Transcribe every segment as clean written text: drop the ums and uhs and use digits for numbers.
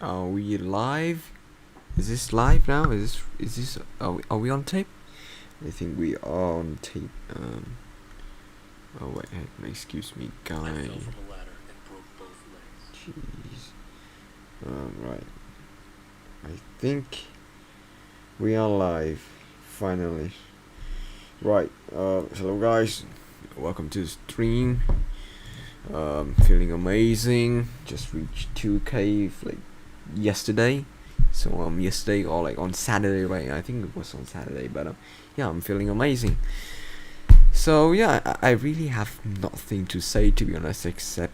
Are we live? Is this live now? Is this are we on tape? I think we are on tape. Oh wait, excuse me, guys. I fell from a ladder and broke both legs. Jeez. Right. I think we are live. Finally. Right. Hello guys. Welcome to the stream. Feeling amazing. Just reached 2K like yesterday. So yesterday or like on Saturday, right? I think it was on Saturday, but yeah, I'm feeling amazing. So yeah, I really have nothing to say, to be honest, except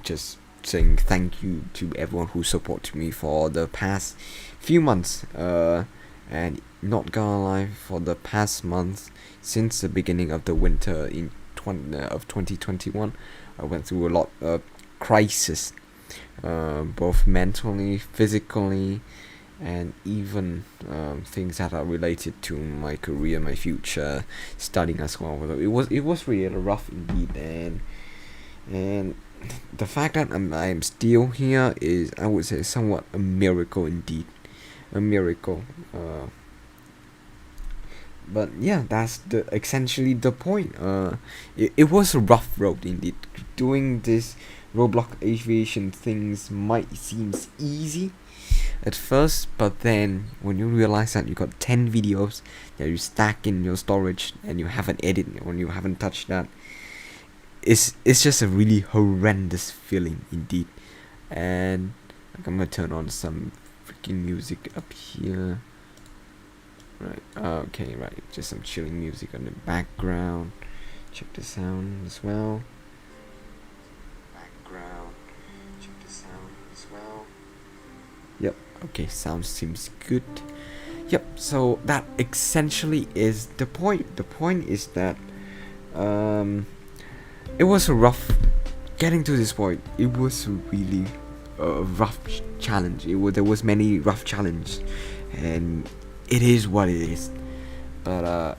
just saying thank you to everyone who supported me for the past few months. And not gonna lie, for the past month since the beginning of the winter in 2021, I went through a lot of crisis, both mentally, physically, and even things that are related to my career, my future, studying as well. It was really rough indeed, and the fact that I'm still here is, I would say, somewhat a miracle indeed, a miracle. But yeah, that's essentially the point. It was a rough road indeed. Doing this Roblox aviation things might seem easy at first, but then when you realize that you got 10 videos that you stack in your storage and you haven't edited or you haven't touched that, it's just a really horrendous feeling indeed. And like, I'm gonna turn on some freaking music up here. Right, okay, right, just some chilling music on the background. Check the sound as well. Background, check the sound as well. Yep, okay, sound seems good. Yep, so that essentially is the point. The point is that it was a rough getting to this point. It was really a rough challenge. There was many rough challenges, and it is what it is. But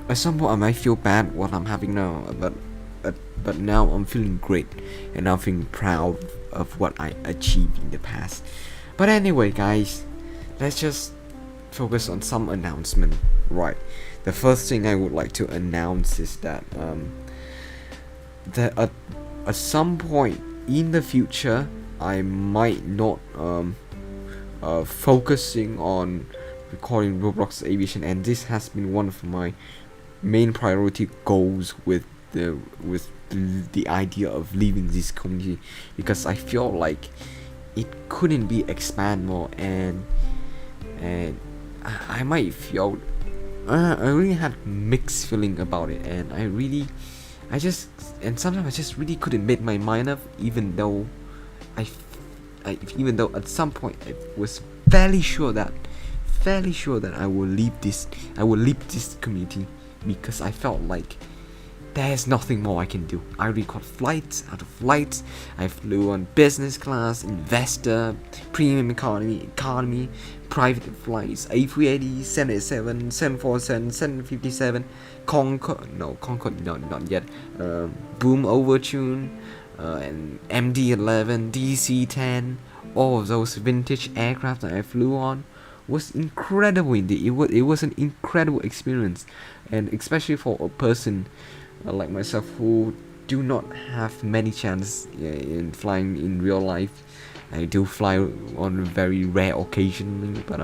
at some point I might feel bad what I'm having now, but now I'm feeling great, and I'm feeling proud of what I achieved in the past. But anyway, guys, let's just focus on some announcement. Right, the first thing I would like to announce is that at some point in the future, I might not focusing on recording Roblox Aviation, and this has been one of my main priority goals with the idea of leaving this community, because I feel like it couldn't be expand more, and I might feel I really had mixed feeling about it, and sometimes I just really couldn't make my mind up, even though even though at some point I was fairly sure that I will leave this community, because I felt like there's nothing more I can do. I record flights out of flights. I flew on business class, investor, premium economy, private flights, A380, 787, 747, 757, Concorde, not yet, Boom Overtune, and MD-11, DC-10, all of those vintage aircraft that I flew on was incredible indeed. It was an incredible experience, and especially for a person like myself who do not have many chances in flying in real life. I do fly on a very rare occasion, but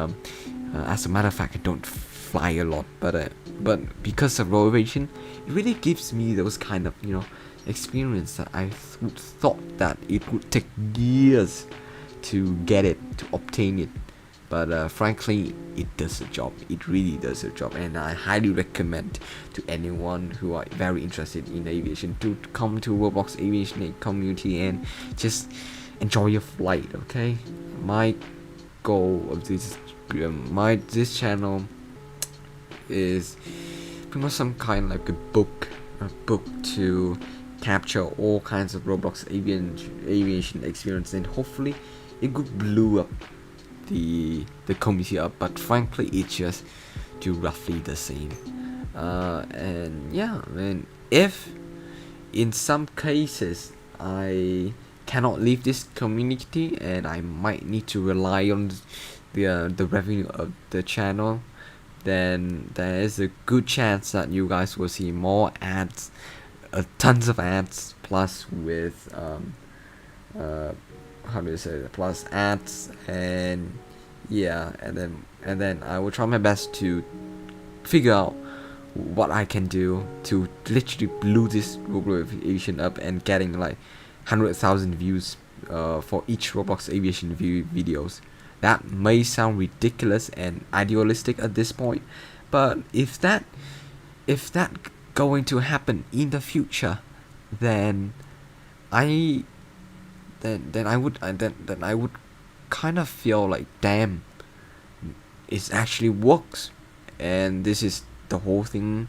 as a matter of fact, I don't fly a lot. But because of road aviation, it really gives me those kind of experience that I thought that it would take years to get it, to obtain it. But frankly, it does the job. It really does the job, and I highly recommend to anyone who are very interested in aviation to come to Roblox Aviation community and just enjoy your flight. Okay, my goal of this channel is pretty much some kind like a book to capture all kinds of Roblox aviation experience, and hopefully it could blow up the community up. But frankly, it's just do roughly the same. And yeah, if in some cases I cannot leave this community, and I might need to rely on the revenue of the channel, then there is a good chance that you guys will see more ads, tons of ads, plus with how do you say it? Plus ads, and yeah, and then I will try my best to figure out what I can do to literally blow this Roblox Aviation up and getting like 100,000 views for each Roblox Aviation videos. That may sound ridiculous and idealistic at this point, but if that going to happen in the future, then I then I would then I would kind of feel like, damn, it actually works, and this is the whole thing,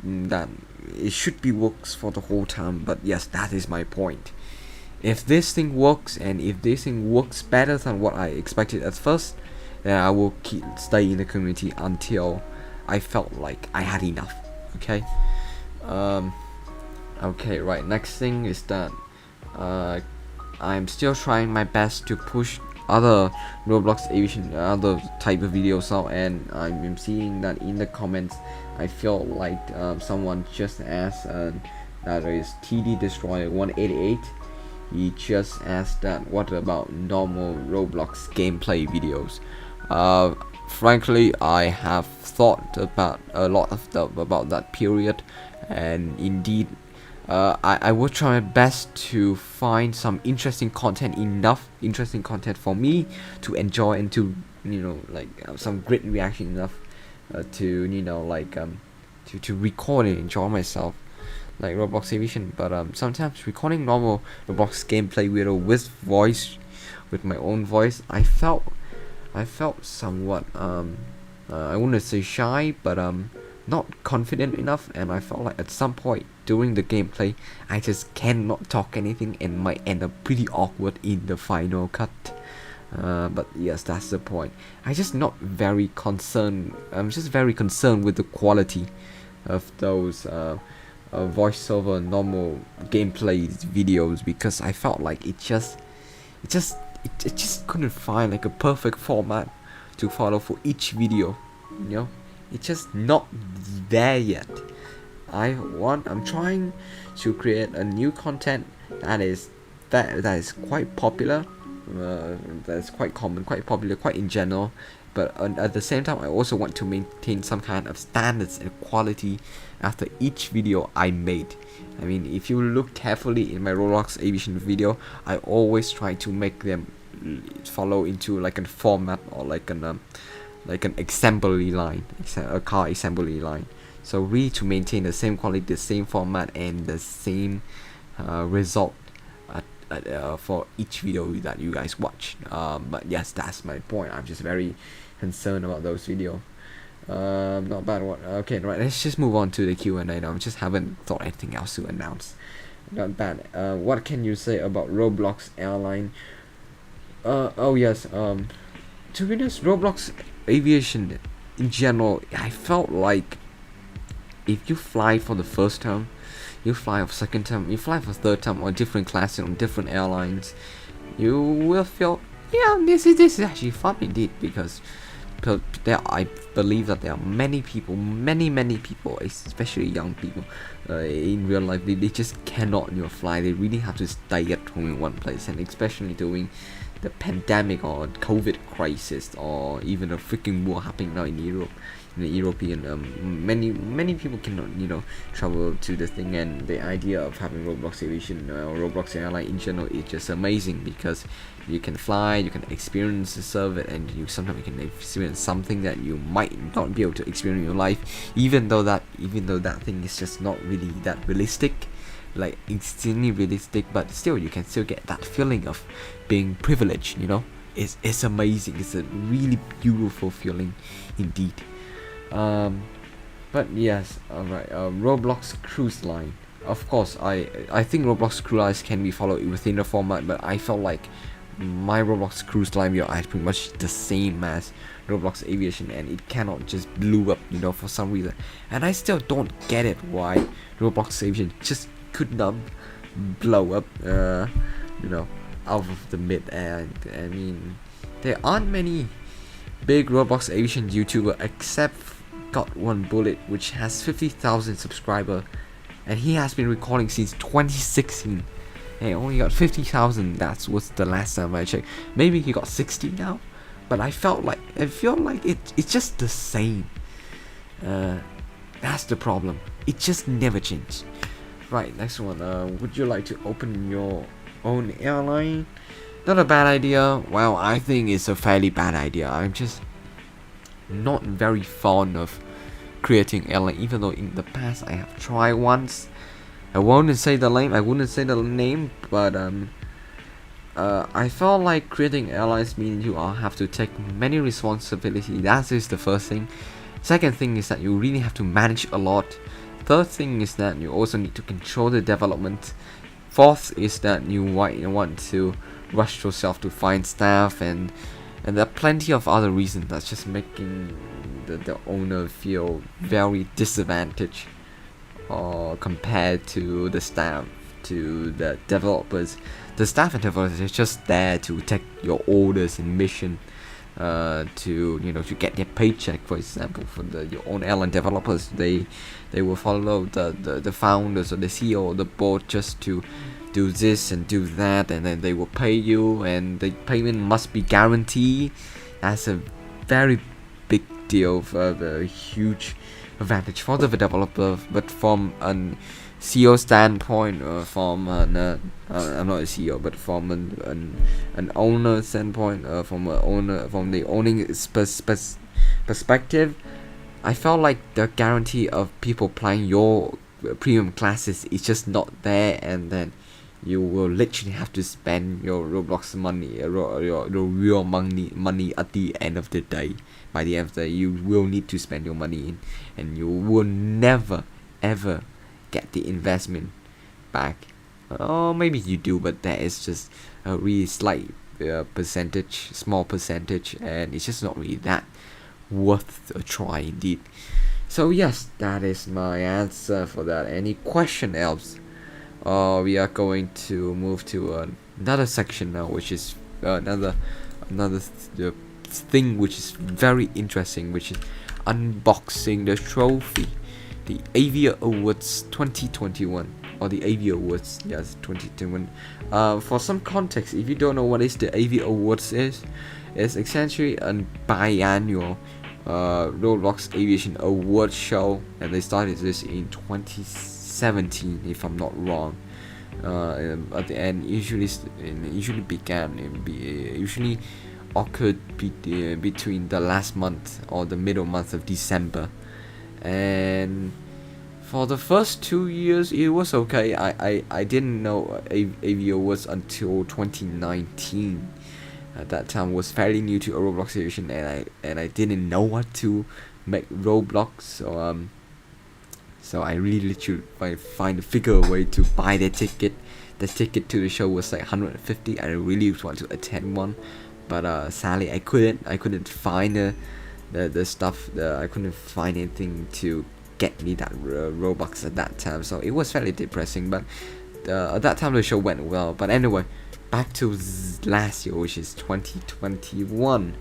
that it should be works for the whole time. But yes, that is my point. If this thing works, and if this thing works better than what I expected at first, then I will stay in the community until I felt like I had enough. Okay. Okay, right, next thing is that I'm still trying my best to push other Roblox Aviation, other type of videos out, and I'm seeing that in the comments I feel like someone just asked, that is TD Destroyer 188, he just asked that what about normal Roblox gameplay videos. Frankly, I have thought about a lot of stuff about that period, and indeed I will try my best to find some interesting content for me to enjoy, and to, you know, like some great reaction enough to, you know, like to record and enjoy myself, like Roblox Aviation. But sometimes recording normal Roblox gameplay video with voice, with my own voice, I felt somewhat I wouldn't say shy, but not confident enough, and I felt like at some point during the gameplay I just cannot talk anything and might end up pretty awkward in the final cut. But yes, that's the point. I'm just very concerned with the quality of those voiceover normal gameplay videos, because I felt like it just couldn't find like a perfect format to follow for each video, you know. It's just not there yet. I'm trying to create a new content that is quite popular, that's quite common, quite popular, quite in general, but at the same time I also want to maintain some kind of standards and quality after each video I made. I mean, if you look carefully in my Roblox Aviation video, I always try to make them follow into like a format, or like an assembly line, a car assembly line. So really to maintain the same quality, the same format, and the same result for each video that you guys watch. But yes, that's my point. I'm just very concerned about those videos. Not bad. What? Okay, right. Let's just move on to the Q&A now. I just haven't thought anything else to announce. Not bad. What can you say about Roblox airline? Oh yes. To be honest, Roblox Aviation in general, I felt like if you fly for the first time, you fly for second time, you fly for third time on different classes on different airlines, you will feel, yeah, this is actually fun indeed, because I believe that there are many people, especially young people, in real life, they just cannot, you know, fly. They really have to stay at home in one place, and especially during the pandemic or COVID crisis, or even a freaking war happening now in Europe, in the European, many people cannot, you know, travel to this thing, and the idea of having Roblox Aviation or Roblox Airline in general is just amazing, because you can fly, you can experience the service, and sometimes you can experience something that you might not be able to experience in your life, even though that thing is just not really that realistic, like extremely realistic, but still you can still get that feeling of being privileged, you know. It's amazing. It's a really beautiful feeling indeed. But yes, alright. Roblox Cruise Line. Of course, I think Roblox Cruise Lines can be followed within the format, but I felt like my Roblox Cruise Line video is pretty much the same as Roblox Aviation, and it cannot just blew up, you know, for some reason. And I still don't get it why Roblox Aviation just could not blow up. you know, out of the mid-air. I mean, there aren't many big Roblox Aviation YouTuber except Got One Bullet, which has 50,000 subscribers, and he has been recording since 2016. And he only got 50,000. That was the last time I checked. Maybe he got 60 now, but I feel like it's just the same. That's the problem. It just never changed. Right, next one. Would you like to open your own airline? Not a bad idea. Well, I think it's a fairly bad idea. I'm just not very fond of creating airline, even though in the past I have tried once. I wouldn't say the name, but I felt like creating airlines means you all have to take many responsibility. That is the first thing. Second thing is that you really have to manage a lot. Third thing is that you also need to control the development. Fourth is that you might want to rush yourself to find staff, and there are plenty of other reasons that's just making the owner feel very disadvantaged compared to the staff, to the developers. The staff and developers is just there to take your orders and mission, to get their paycheck. For example, for your own airline developers, they will follow the founders or the CEO or the board just to do this and do that, and then they will pay you, and the payment must be guaranteed. That's a very big deal, for a huge advantage for the developer. But from an CEO standpoint, or from I'm not a CEO, but from an owner standpoint, from the owning perspective, I felt like the guarantee of people playing your premium classes is just not there, and then you will literally have to spend your Roblox money, your real money at the end of the day. By the end of the day, you will need to spend your money in, and you will never ever get the investment back. Or maybe you do, but that is just a really slight small percentage, and it's just not really that worth a try indeed. So yes, that is my answer for that. Any question else? We are going to move to another section now, which is another thing which is very interesting, which is unboxing the trophy, the AviaAwards 2021, or the AviaAwards, yes, 2021. For some context, if you don't know what is the AviaAwards it's essentially a biannual Roblox Aviation Award show, and they started this in 2017, if I'm not wrong. At the end, usually occurred between the last month or the middle month of December, and for the first 2 years it was okay. I didn't know AviaAwards until 2019. At that time, was fairly new to Roblox Aviation, and I didn't know what to make Roblox, so I really literally figure a way to buy the ticket. The ticket to the show was like 150. I really want to attend one, but sadly I couldn't find the stuff. I couldn't find anything to get me that Robux at that time, so it was fairly depressing. But at that time the show went well. But anyway, back to last year, which is 2021.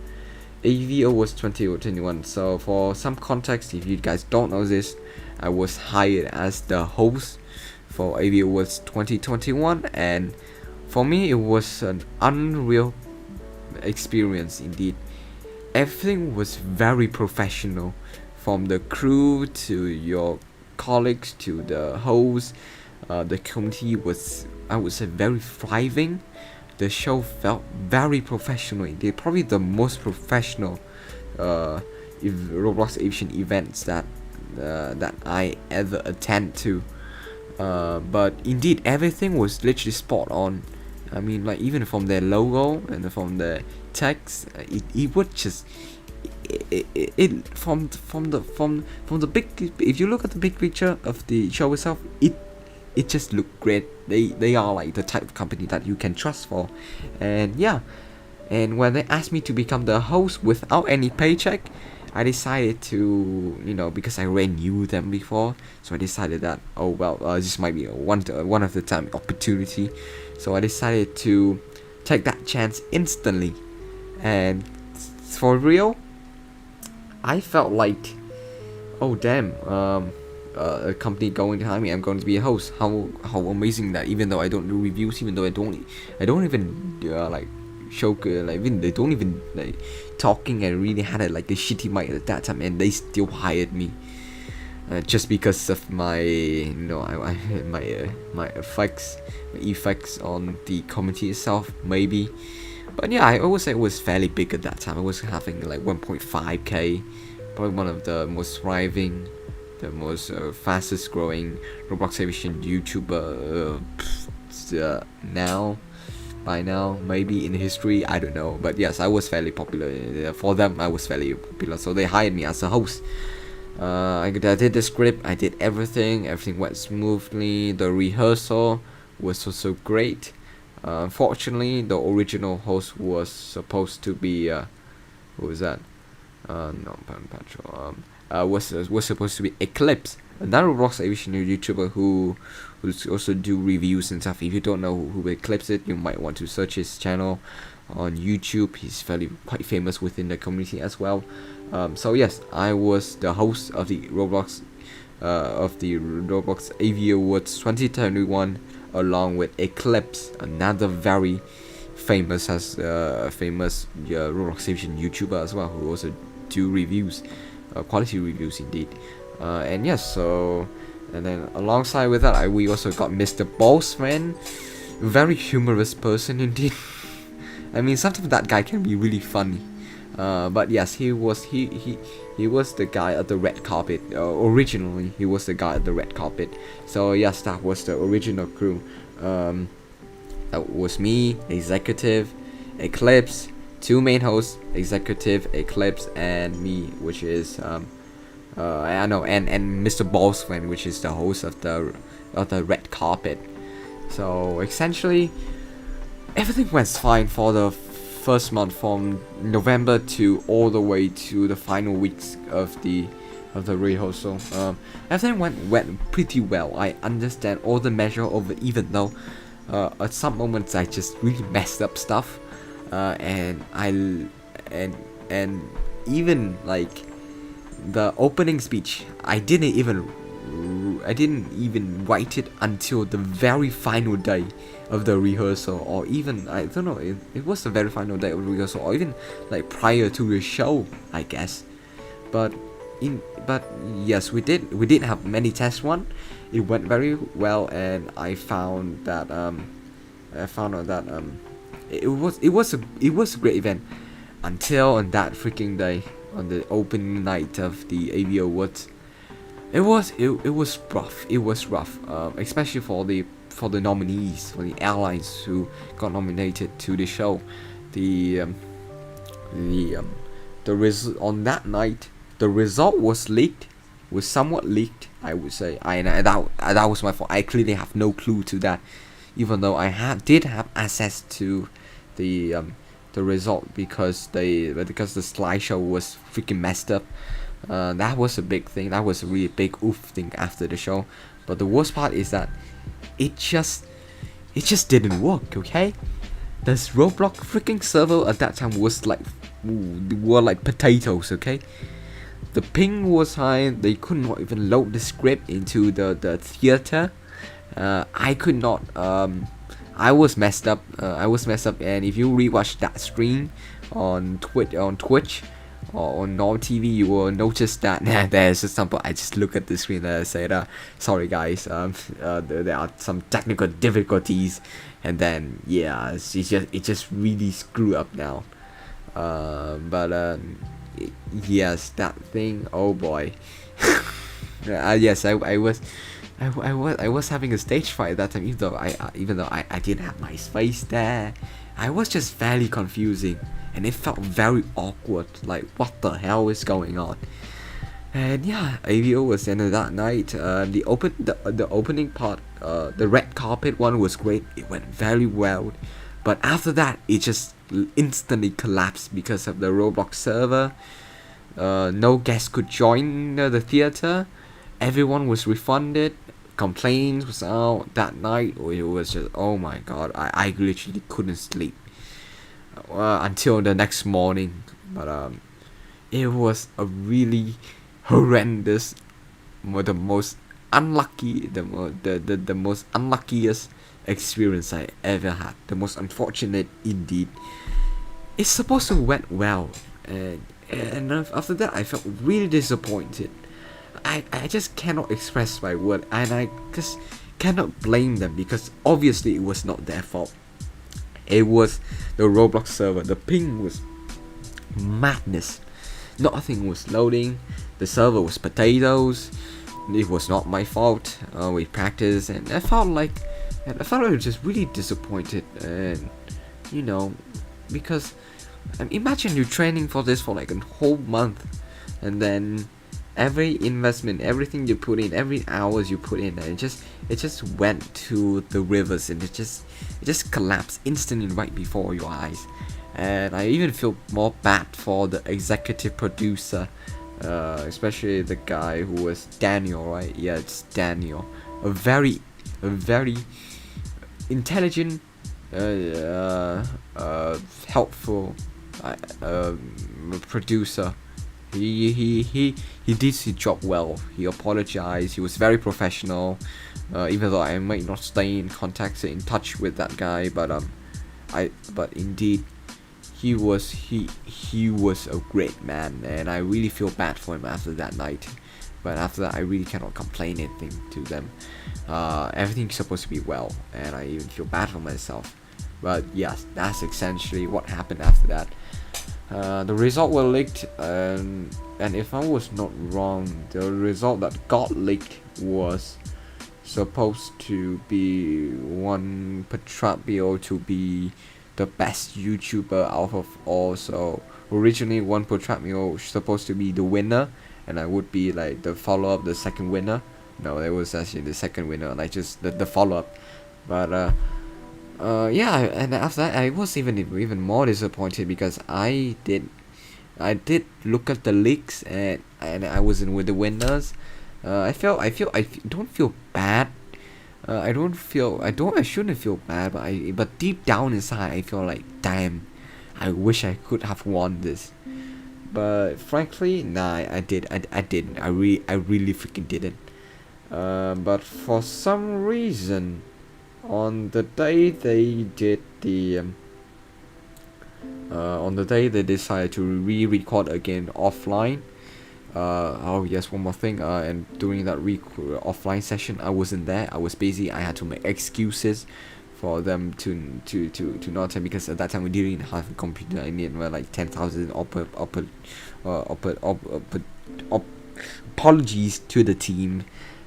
AviaAwards 2021. So for some context, if you guys don't know this, I was hired as the host for AviaAwards 2021, and for me it was an unreal experience indeed. Everything was very professional, from the crew to your colleagues to the host. The community was, I would say, very thriving. The show felt very professional indeed, probably the most professional Roblox Aviation events that I ever attend to. But indeed, everything was literally spot on. I mean, like, even from their logo and from the text, it would just from the big. If you look at the big picture of the show itself, it just looked great. They are like the type of company that you can trust for, and yeah. And when they asked me to become the host without any paycheck, I decided to, because I already knew them before, so I decided that, this might be one of the time opportunity So I decided to take that chance instantly. And for real, I felt like, oh damn, a company going to hire me, I'm going to be a host. How amazing that! Even though I don't do reviews, even though I don't even like show like even they don't even like talking, and really had a like a shitty mic at that time, and they still hired me. Just because of my, I my effects on the community itself, maybe. But yeah, I always say it was fairly big at that time. I was having like 1.5k, probably one of the most thriving, the most fastest growing Roblox Aviation YouTuber now. By now, maybe in history, I don't know. But yes, I was fairly popular. For them, I was fairly popular, so they hired me as a host. I did the script, I did everything went smoothly. The rehearsal was also great. Unfortunately, the original host was supposed to be who was that? No, Patrol. Was supposed to be Eclipse, another Roblox Aviation YouTuber who also do reviews and stuff. If you don't know who Eclipse is, you might want to search his channel on YouTube. He's quite famous within the community as well. So yes, I was the host of the Roblox AviaAwards 2021, along with Eclipse, another very famous Roblox Aviation YouTuber as well, who also do reviews, quality reviews indeed. And yes, so and then alongside with that, we also got Mr. Bossman, very humorous person indeed. I mean, sometimes that guy can be really funny. But yes, he was the guy at the red carpet. Originally, he was the guy at the red carpet. So yes, that was the original crew. That was me, Executive, Eclipse, two main hosts, Executive, Eclipse, and me, which is I know, and Mr. Bossman, which is the host of the red carpet. So essentially, everything went fine for the first month, from November to all the way to the final weeks of the rehearsal. Everything went pretty well. I understand all the measure of it, even though at some moments I just really messed up stuff, and even like the opening speech, I didn't even write it until the very final day of the rehearsal, or even I don't know, it was the very final day of the rehearsal, or even like prior to the show, I guess. But yes, we did have many test run. It went very well, and I found that it was a great event until on that freaking day, on the opening night of the AviaAwards. It was rough, especially for the nominees, for the airlines who got nominated to the show. On that night, the result was somewhat leaked, I would say. That was my fault. I clearly have no clue to that, even though I did have access to the result, because the slideshow was freaking messed up. That was a big thing. That was a really big oof thing after the show. But the worst part is that it just didn't work. Okay, this Roblox freaking server at that time was like potatoes. Okay, the ping was high. They could not even load the script into the theater. I could not. I was messed up. And if you rewatch that stream on Twitch or on normal TV, you will notice that there's just some. I just look at the screen and I say that, sorry guys, there are some technical difficulties, and then yeah, it just really screwed up now. Yes, that thing. Oh boy. Yes, I was having a stage fright at that time, even though I didn't have my space there. I was just fairly confusing, and it felt very awkward. Like, what the hell is going on? And yeah, AVO was ended that night. The opening part, the red carpet one, was great. It went very well, but after that, it just instantly collapsed because of the Roblox server. No guests could join the theater. Everyone was refunded. complaints was out that night, or it was just, oh my god, I literally couldn't sleep until the next morning. But it was a really horrendous, the most unlucky, the most unluckiest experience I ever had. The most unfortunate indeed. It's supposed to went well, and after that I felt really disappointed. I just cannot express my word, and I just cannot blame them because obviously it was not their fault. It was the Roblox server. The ping was madness. Nothing was loading. The server was potatoes. It was not my fault. We practiced, and I felt like I was just really disappointed, and you know, because imagine you're training for this for like a whole month, and then every investment, everything you put in, every hours you put in, and it just went to the rivers, and it just collapsed instantly right before your eyes. And I even feel more bad for the executive producer, especially the guy who was Daniel, right? Yeah, it's Daniel, a very intelligent, helpful producer. He did his job well. He apologized. He was very professional. Even though I might not stay in contact, in touch with that guy, but indeed, he was a great man, and I really feel bad for him after that night. But after that, I really cannot complain anything to them. Everything's supposed to be well, and I even feel bad for myself. But yes, that's essentially what happened after that. The result were leaked, and if I was not wrong, the result that got leaked was supposed to be one Petrapio to be the best YouTuber out of all. So originally one Petrapio was supposed to be the winner, and I would be like the follow-up, the second winner. No, it was actually the second winner, like just the follow-up. But yeah, and after that I was even more disappointed because I did look at the leaks, and I wasn't with the winners. I don't feel bad. I shouldn't feel bad, but deep down inside I feel like, damn, I wish I could have won this. But frankly, nah, I didn't. I really freaking didn't. But for some reason, on the day they did the on the day they decided to re-record again offline. Oh yes, one more thing. And during that offline session, I wasn't there. I was busy. I had to make excuses for them to not attend, because at that time we didn't have a computer. I mean, we're like 10,000 apologies to the team.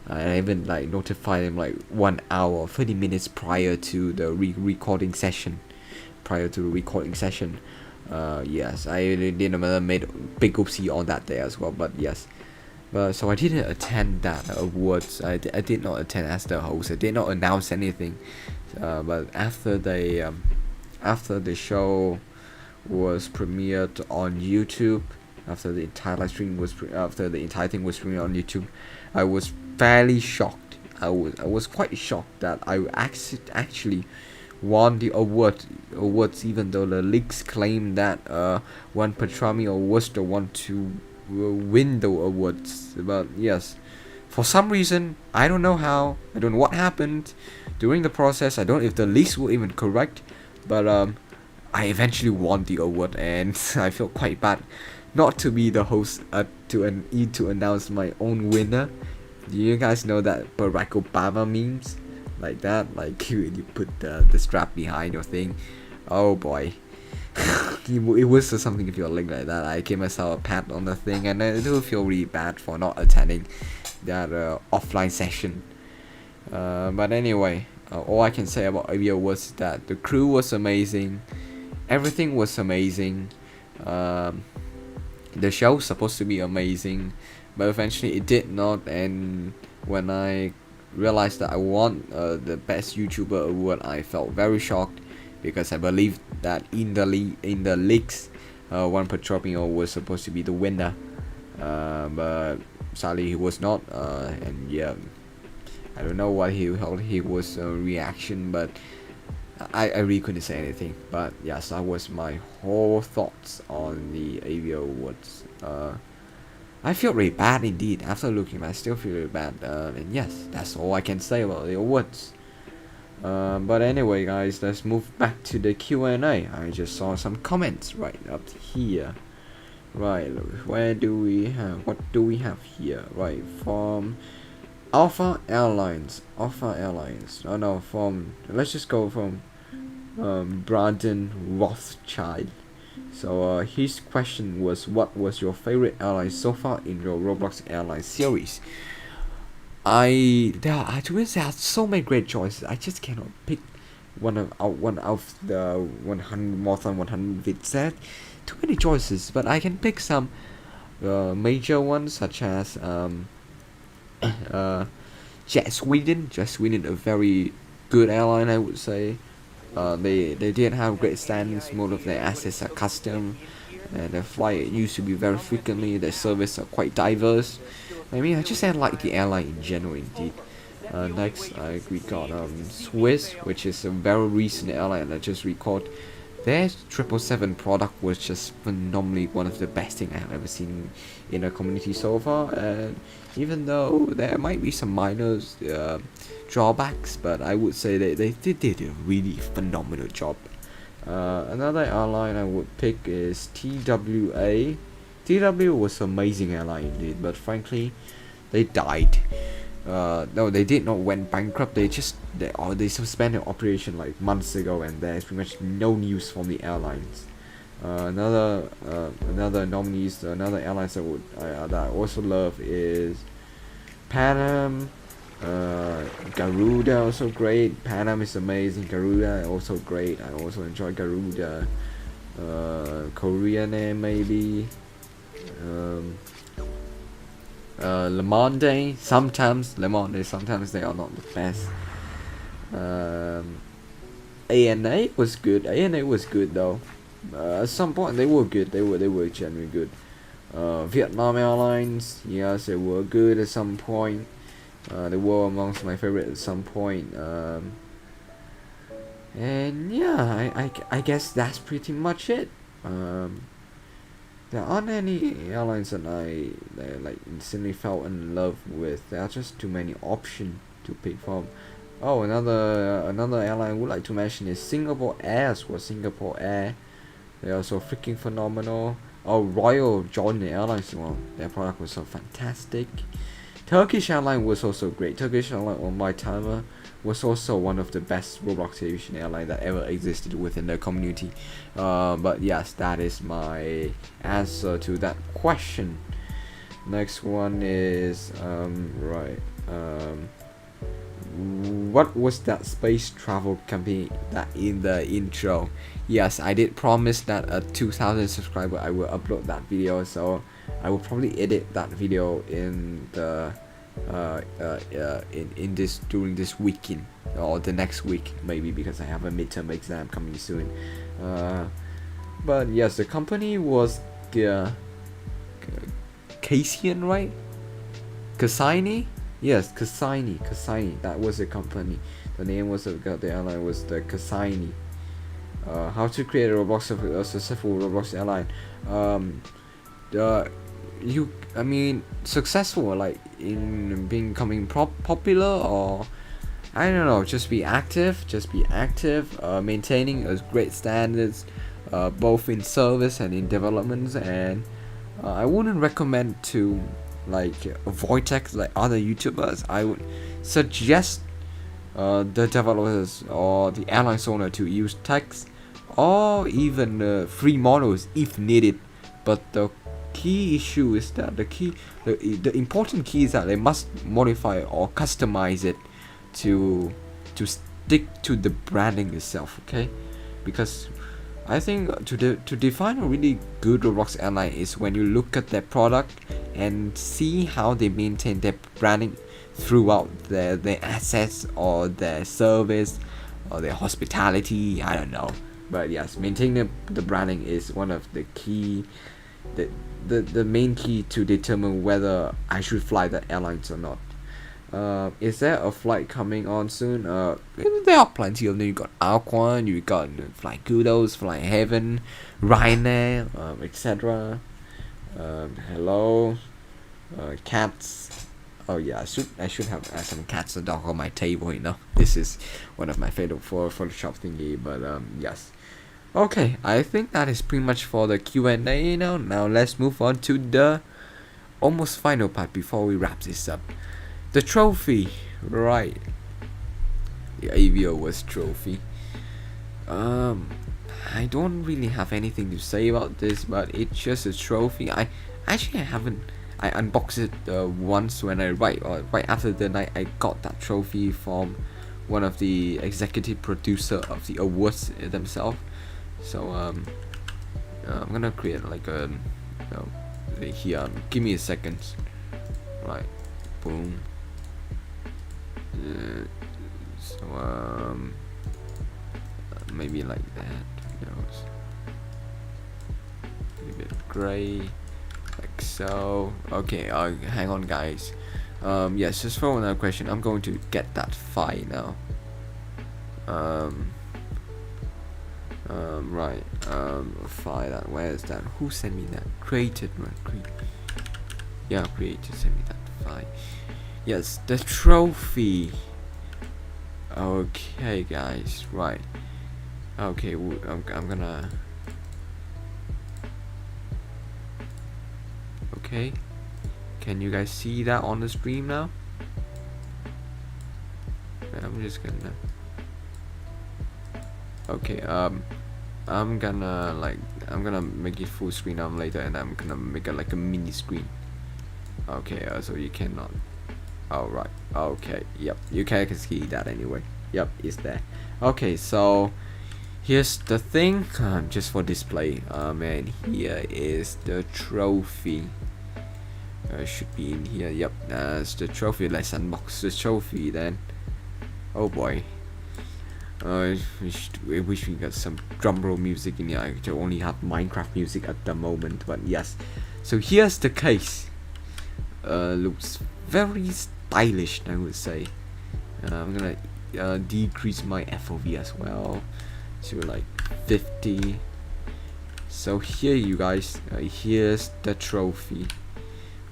And I even like notified them like 1 hour, 30 minutes prior to the recording session. Yes, I did made a big oopsie on that day as well. But yes, so I didn't attend that awards. I did not attend as the host. I did not announce anything. But after the show was premiered on YouTube, after the entire live stream was after the entire thing was premiered on YouTube, I was fairly shocked. I was quite shocked that I actually won the awards, even though the leaks claim that one Petramio was the one to win the awards. But yes, for some reason, I don't know how, I don't know what happened during the process. I don't know if the leaks were even correct, but I eventually won the award, and I feel quite bad not to be the host to announce my own winner. Do you guys know that Barack Obama memes? Like that, like when you put the strap behind your thing. Oh boy. It was something if you're like that. I gave myself a pat on the thing, and I do feel really bad for not attending that offline session. But anyway, all I can say about AviaAwards was that the crew was amazing, everything was amazing. The show was supposed to be amazing, but eventually it did not. And when I realized that I won the best YouTuber award, I felt very shocked, because I believed that in the leaks, one Petropio was supposed to be the winner, but sadly he was not. And yeah, I don't know what he was reaction, but I really couldn't say anything. But yes, that was my whole thoughts on the AviaAwards. I feel really bad indeed after looking. I still feel really bad. And yes, that's all I can say about the awards. But anyway, guys, let's move back to the Q&A. I just saw some comments right up here. Right, where do we have? What do we have here? Right, from Alpha Airlines. Oh no, from let's just go from Brandon Rothschild. So his question was, what was your favorite airline so far in your Roblox airline series? There are so many great choices. I just cannot pick one of the 100 more than 100 vids. There too many choices, but I can pick some major ones such as Jet Sweden, a very good airline, I would say. They did have great standards. Most of their assets are custom, and their flight used to be very frequently. Their service are quite diverse. I mean, I just like the airline in general, indeed. Next, we got Swiss, which is a very recent airline. I just recalled their 777 product was just phenomenally one of the best thing I have ever seen in a community so far. And even though there might be some minor drawbacks, but I would say they did a really phenomenal job. Another airline I would pick is TWA. TWA was an amazing airline indeed, but frankly, they died. No, they did not went bankrupt. They suspended operation like months ago, and there's pretty much no news from the airlines. Another nominees, another airlines that I also love is Pan Am. Garuda also great. Pan Am is amazing. Garuda also great. I also enjoy Garuda. Korean Air maybe. Le Monde, sometimes they are not the best. ANA was good. ANA was good though. At some point they were good. They were genuinely good. Vietnam Airlines, yes, they were good at some point. They were amongst my favorite at some point. And yeah, I guess that's pretty much it. There aren't any airlines that I like instantly fell in love with. There are just too many options to pick from. Oh, another airline I would like to mention is Singapore Air. They are so freaking phenomenal. Oh, Royal Jordan Airlines, well, their product was so fantastic. Turkish Airlines was also great. Turkish Airlines on my timer was also one of the best Roblox aviation airline that ever existed within the community. But yes, that is my answer to that question. Next one is what was that space travel company that in the intro? Yes, I did promise that at 2,000 subscribers I will upload that video, so I will probably edit that video in the during this weekend or the next week maybe, because I have a midterm exam coming soon. But yes, the company was Cassian, right? Cassini? Yes, Cassini. That was the company. The name was the airline was the Cassini. How to create a successful Roblox airline. Successful like in becoming popular, or I don't know, just be active, maintaining a great standards, both in service and in developments. And I wouldn't recommend to like avoid tech like other YouTubers. I would suggest the developers or the airline owner to use text or even free models if needed. But the key issue is that the important key is that they must modify or customize it to stick to the branding itself, okay? Because I think to define a really good Roblox airline is when you look at their product and see how they maintain their branding throughout their assets or their service or their hospitality. I don't know, but yes, maintaining the branding is one of the key, the main key to determine whether I should fly the airlines or not. Is there a flight coming on soon? There are plenty of them. You got Alquan, you got Fly Kudos, Fly Heaven, Ryanair, etc. Hello, cats. Oh yeah, I should have some cats and dog on my table. You know, this is one of my favorite for Photoshop thingy. But yes. Okay, I think that is pretty much for the Q&A now. Now let's move on to the almost final part before we wrap this up. The trophy, right? The AviaAwards trophy. I don't really have anything to say about this, but it's just a trophy. I haven't. I unboxed it once when I right after the night I got that trophy from one of the executive producer of the awards themselves. So I'm gonna create like a here. Give me a second. Right, boom. So maybe like that. Who knows? A bit gray, like so. Okay. Hang on, guys. Yes. Just for another question, I'm going to get that file now. Right. File that. Where is that? Who sent me that? Created, right? Yeah, created sent me that file. Yes, the trophy. Okay, guys. Right. Okay, I'm gonna. Okay. Can you guys see that on the stream now? I'm just gonna. Okay. I'm gonna make it full screen later, and I'm gonna make it like a mini screen. Okay. So you cannot. Oh right. Okay. Yep. You can see that anyway. Yep. It's there. Okay. So here's the thing. Just for display. And here is the trophy. Should be in here. Yep. That's the trophy. Let's unbox the trophy then. Oh boy. I wish we got some drum roll music in here. I only have Minecraft music at the moment, but yes. So here's the case. Looks very stylish, I would say. I'm gonna decrease my FOV as well to like 50. So here, you guys, here's the trophy.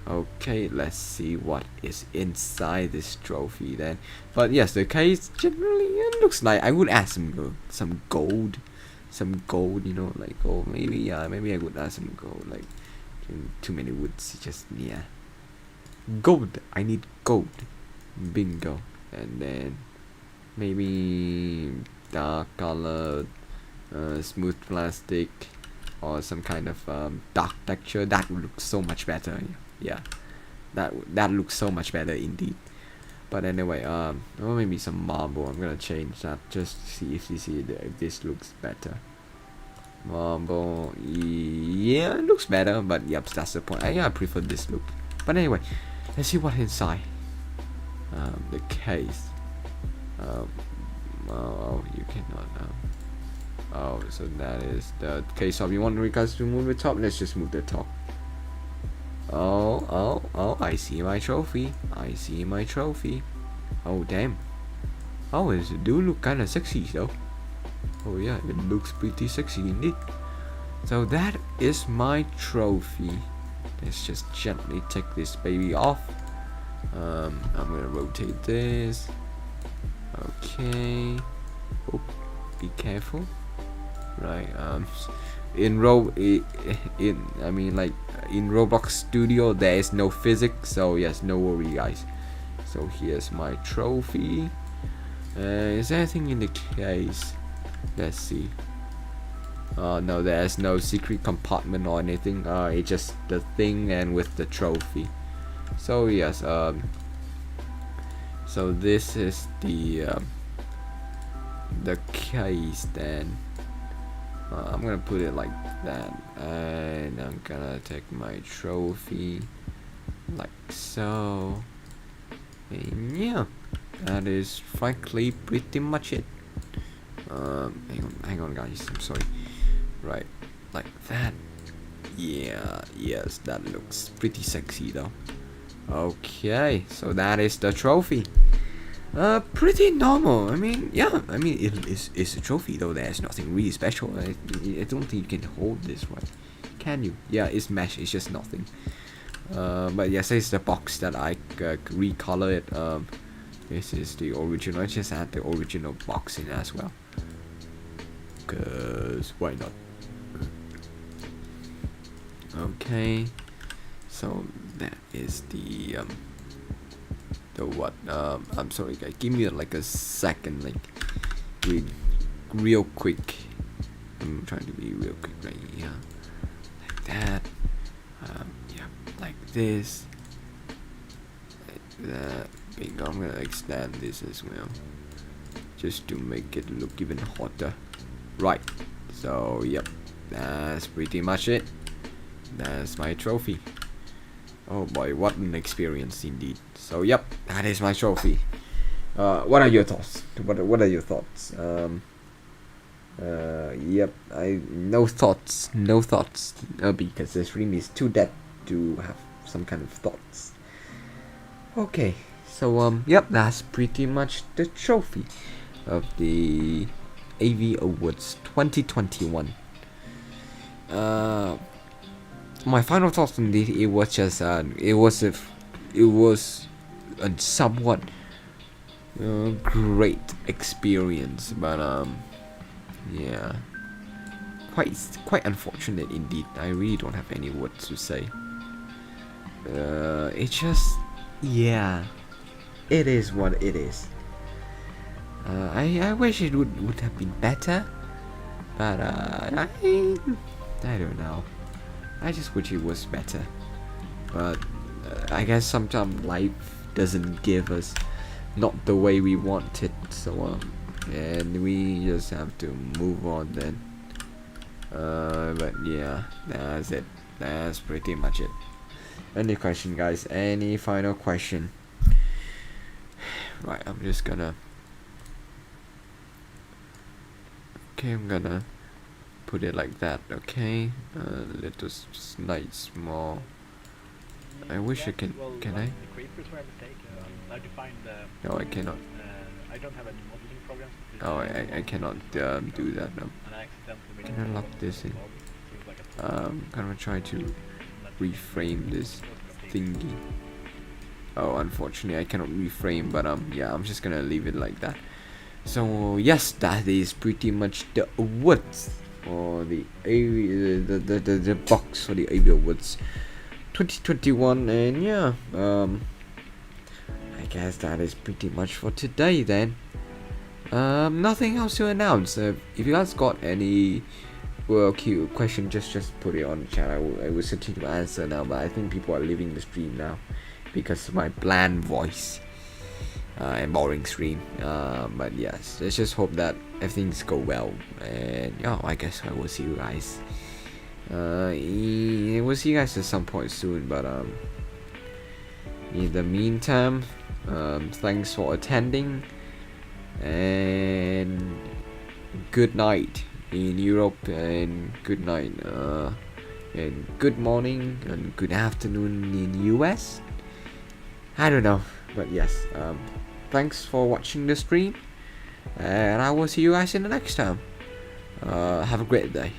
Okay, let's see what is inside this trophy then. But yes, the case generally it looks like I would add some gold, you know, like gold. Maybe maybe I would add some gold. Like too many woods, just yeah. Gold. I need gold. Bingo. And then maybe dark colored, smooth plastic, or some kind of dark texture. That would look so much better. Yeah, that looks so much better indeed. But anyway, or maybe some marble. I'm gonna change that just to see if this looks better. Marble, yeah, it looks better. But yep, that's the point. I prefer this look. But anyway, let's see what's inside. The case. Oh, you cannot. Oh, so that is the case of. You want guys to move the top? Let's just move the top. Oh, I see my trophy. Oh, damn. Oh, it do look kind of sexy though. Oh yeah, it looks pretty sexy indeed. So that is my trophy. Let's just gently take this baby off. I'm gonna rotate this. Okay. Oh, be careful. Right. In Roblox Studio there is no physics, so yes, no worry guys. So here's my trophy. Is there anything in the case? Let's see. No, there's no secret compartment or anything. It's just the thing and with the trophy. So yes, so this is the case then. I'm gonna put it like that, and I'm gonna take my trophy like so, and yeah, that is frankly pretty much it. Hang on guys, I'm sorry. Right, like that. Yeah, yes, that looks pretty sexy though. Okay, so that is the trophy. Pretty normal. I mean, yeah. I mean, it's a trophy though. There's nothing really special. I don't think you can hold this, right? Can you? Yeah, it's mesh. It's just nothing. But yes, it's the box that I recolor it. This is the original. I just add the original box in as well. Cause why not? Okay. So that is the what? I'm sorry, guys. Give me like a second, like real quick. I'm trying to be real quick right here, like that. Yeah, like this, like that. Bingo. I'm gonna extend this as well, just to make it look even hotter. Right. So yep, that's pretty much it. That's my trophy. Oh boy, what an experience indeed. So yep, that is my trophy. What are your thoughts? What are your thoughts? Yep, no thoughts, because the stream is too dead to have some kind of thoughts. Okay, so yep, that's pretty much the trophy of the AviaAwards 2021. My final thoughts indeed, it was just it was a somewhat great experience, but yeah, quite unfortunate indeed. I really don't have any words to say. It just, yeah, it is what it is. I wish it would have been better, but I don't know. I just wish it was better, but I guess sometimes life doesn't give us not the way we want it, so and we just have to move on then. But yeah, that's it. That's pretty much it. Any question, guys? Any final question? Right, I'm just gonna. Okay, I'm gonna put it like that. Okay, little slight small. I wish I can. Can I? No, I cannot. I don't have any modeling programs. Oh, I cannot do that now. Can I lock this in? Gonna try to reframe this thingy. Oh, unfortunately I cannot reframe, but yeah, I'm just gonna leave it like that. So yes, that is pretty much the awards for the the box for the AviaAwards 2021, and yeah, I guess that is pretty much for today then. Nothing else to announce. If you guys got any question, just put it on the chat. I will continue to answer now, but I think people are leaving the stream now because of my bland voice and boring stream. But yes, let's just hope that everything's go well, and yeah, I guess I will see you guys. We'll see you guys at some point soon, but in the meantime, thanks for attending, and good night in Europe, and good night and good morning and good afternoon in US. I don't know, but yes, thanks for watching the stream, and I will see you guys in the next time. Have a great day.